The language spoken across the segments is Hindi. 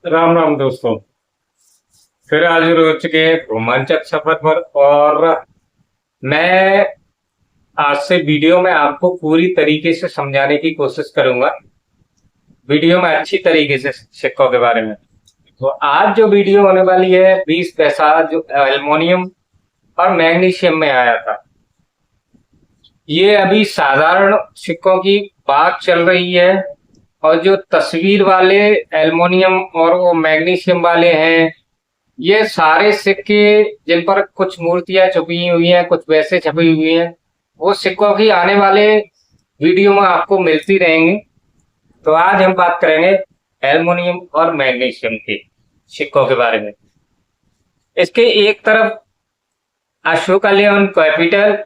राम राम दोस्तों। फिर हाजिर हो चुके हैं रोमांचक सफर पर। और मैं आज से वीडियो में आपको पूरी तरीके से समझाने की कोशिश करूंगा, वीडियो में अच्छी तरीके से सिक्कों के बारे में। तो आज जो वीडियो होने वाली है 20 पैसा जो एल्युमिनियम और मैग्नीशियम में आया था, ये अभी साधारण सिक्कों की बात चल रही है। और जो तस्वीर वाले एल्युमिनियम और वो मैग्नीशियम वाले हैं, ये सारे सिक्के जिन पर कुछ मूर्तियां छपी हुई हैं, कुछ वैसे छपी हुई हैं, वो सिक्कों की आने वाले वीडियो में आपको मिलती रहेंगी। तो आज हम बात करेंगे एल्युमिनियम और मैग्नीशियम के सिक्कों के बारे में। इसके एक तरफ अशोका लेन कैपिटल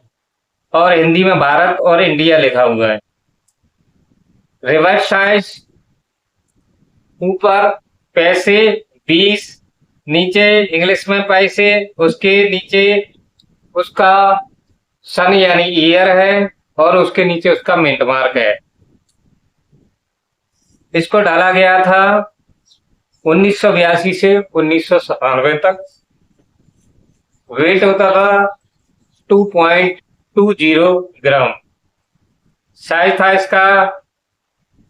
और हिंदी में भारत और इंडिया लिखा हुआ है। रिवर्स साइज ऊपर पैसे 20, नीचे इंग्लिश में पैसे, उसके नीचे उसका सन यानी ईयर है और उसके नीचे उसका मिंट मार्क है। इसको डाला गया था 1982 से 1997 तक। वेट होता था 2.20 ग्राम। साइज था इसका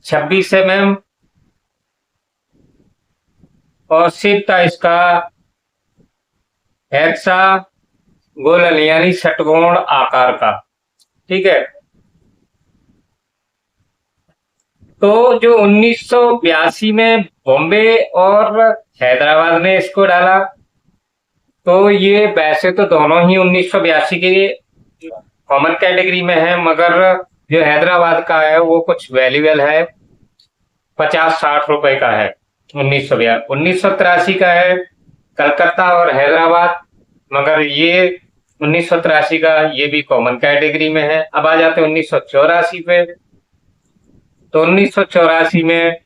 26 mm और शेप था इसका हेक्सा गोलन यानी षटकोण आकार का। ठीक है। तो जो 1982 में बॉम्बे और हैदराबाद ने इसको डाला, तो ये वैसे तो दोनों ही 1982 की कॉमन कैटेगरी में है, मगर जो हैदराबाद का है वो कुछ वैल्यूएबल है, 50-60 रुपए का है। 1983 का है कलकत्ता और हैदराबाद, मगर ये 1983 का ये भी कॉमन कैटेगरी में है। अब आ जाते हैं 1984 पे। तो 1984 में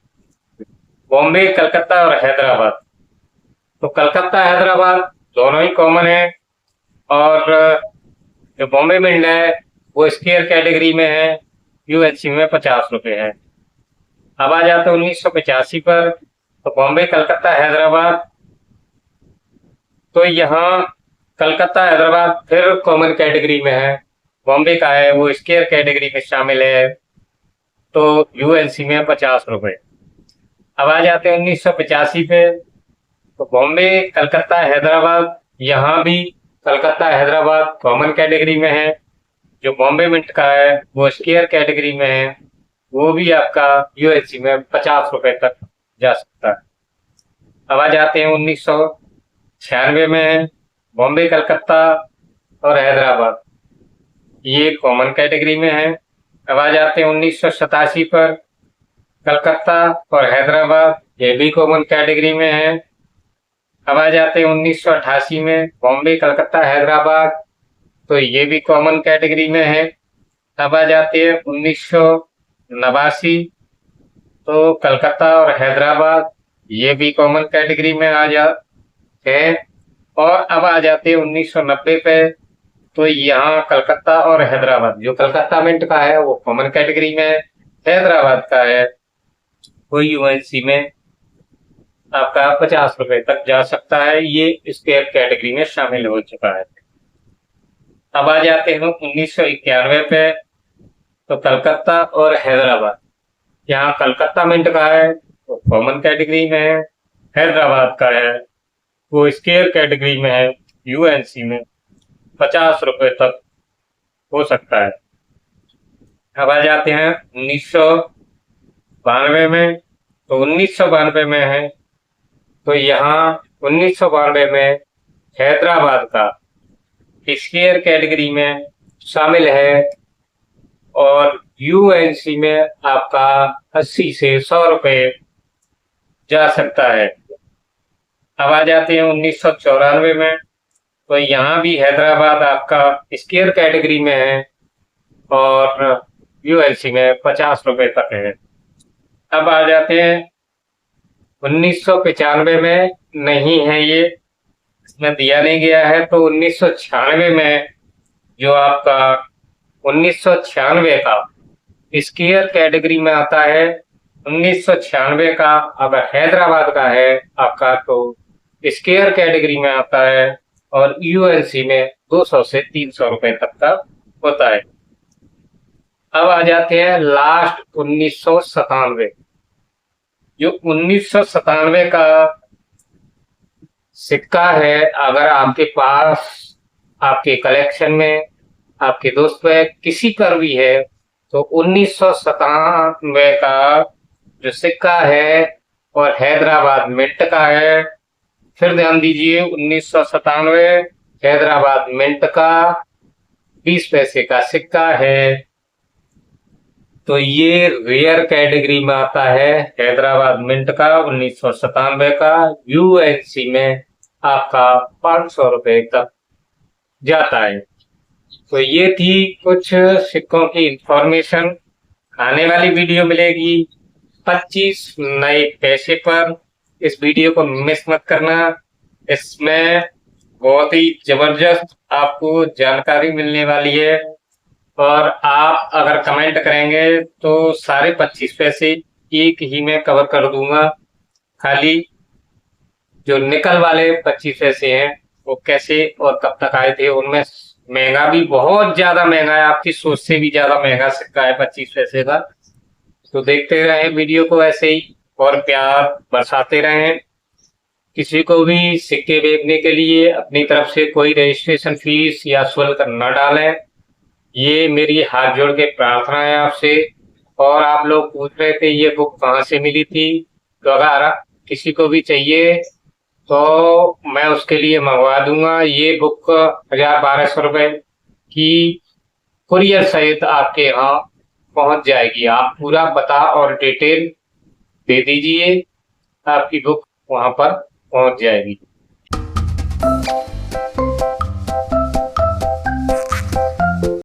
बॉम्बे, कलकत्ता और हैदराबाद, तो कलकत्ता हैदराबाद दोनों ही कॉमन है। और जो बॉम्बे मिंट है वो स्क्वायर कैटेगरी में है, यूएससी में 50 रुपए है। अब आ जाते हैं 1985 पर। तो बॉम्बे, कलकत्ता, हैदराबाद, तो यहाँ कलकत्ता हैदराबाद फिर कॉमन कैटेगरी में है, बॉम्बे का है वो स्क्वायर कैटेगरी में शामिल है, तो यूएलसी में 50 रुपए। अब आ जाते हैं 1985 पे। तो बॉम्बे, कलकत्ता, हैदराबाद, यहाँ भी कलकत्ता हैदराबाद कॉमन कैटेगरी में है। जो बॉम्बे मिंट का है वो स्क्वायर कैटेगरी में है, वो भी आपका यूएससी में 50 रुपए तक जा सकता है। अब आ जाते हैं 1996 में। बॉम्बे, कलकत्ता और हैदराबाद ये कॉमन कैटेगरी में है। अब आ जाते हैं 1987 पर। कलकत्ता और हैदराबाद ये भी कॉमन कैटेगरी में है। अब आ जाते हैं 1988 में। बॉम्बे, कलकत्ता, हैदराबाद, तो ये भी कॉमन कैटेगरी में है। अब आ जाते हैं 1989। तो कलकत्ता और हैदराबाद ये भी कॉमन कैटेगरी में आ जाते हैं। और अब आ जाते हैं 1990 पे। तो यहाँ कलकत्ता और हैदराबाद, जो कलकत्ता मिंट का है वो कॉमन कैटेगरी में है, हैदराबाद का है वो यूएनसी में आपका 50 रुपए तक जा सकता है। ये स्क्वायर कैटेगरी में शामिल हो चुका है। अब आ जाते हैं 1991 पे। तो कलकत्ता और हैदराबाद, यहाँ कलकत्ता मिंट का है वो कॉमन कैटेगरी में है, हैदराबाद का है वो स्क्वायर कैटेगरी में है, यूएनसी में 50 रुपए तक हो सकता है। अब आ जाते हैं 1992 में। तो 1992 में है, तो यहाँ 1992 में हैदराबाद का स्क्वायर कैटेगरी में शामिल है और यूएनसी में आपका 80 से 100 रुपए जा सकता है। अब आ जाते हैं 1994 में। तो यहाँ भी हैदराबाद आपका स्क्वायर कैटेगरी में है और यूएलसी में 50 रुपए तक है। अब आ जाते हैं 1995 में, नहीं है ये, इसमें दिया नहीं गया है। तो 1996 में जो आपका 1996 का स्क्वायर कैटेगरी में आता है 1996 का। अगर हैदराबाद का है आपका तो स्केयर कैटेगरी में आता है, और यूएनसी में 200 से 300 रुपए तक का होता है। अब आ जाते हैं लास्ट 1997। जो 1997 का सिक्का है, अगर आपके पास, आपके कलेक्शन में, आपके दोस्त में किसी पर भी है, तो 1997 का जो सिक्का है और हैदराबाद मिंट का है। फिर ध्यान दीजिए, 1997 हैदराबाद मिंट का 20 पैसे का सिक्का है। तो ये रेयर कैटेगरी में आता है, हैदराबाद मिंट का 1997 का। यूएनसी में आपका 500 रुपए तक जाता है। तो ये थी कुछ सिक्कों की इंफॉर्मेशन। आने वाली वीडियो मिलेगी 25 नए पैसे पर। इस वीडियो को मिस मत करना। इसमें बहुत ही जबरदस्त आपको जानकारी मिलने वाली है, और आप अगर कमेंट करेंगे तो सारे 25 पैसे एक ही में कवर कर दूंगा। खाली जो निकल वाले 25 पैसे हैं वो कैसे और कब तक आए थे, उनमें महंगा भी, बहुत ज्यादा महंगा है, आपकी सोच से भी ज्यादा महंगा सिक्का है 25 पैसे का। तो देखते रहें वीडियो को ऐसे ही, और प्यार बरसाते रहें। किसी को भी सिक्के बेचने के लिए अपनी तरफ से कोई रजिस्ट्रेशन फीस या शुल्क न डालें। ये मेरी हाथ जोड़ के प्रार्थना है आपसे। और आप लोग पूछ रहे थे ये बुक कहाँ से मिली थी, तो अगर किसी को भी चाहिए तो मैं उसके लिए मंगवा दूंगा। ये बुक 1000-1200 रुपए की कुरियर सहित आपके यहाँ पहुंच जाएगी। आप पूरा पता और डिटेल दे दीजिए, आपकी बुक वहां पर पहुंच जाएगी।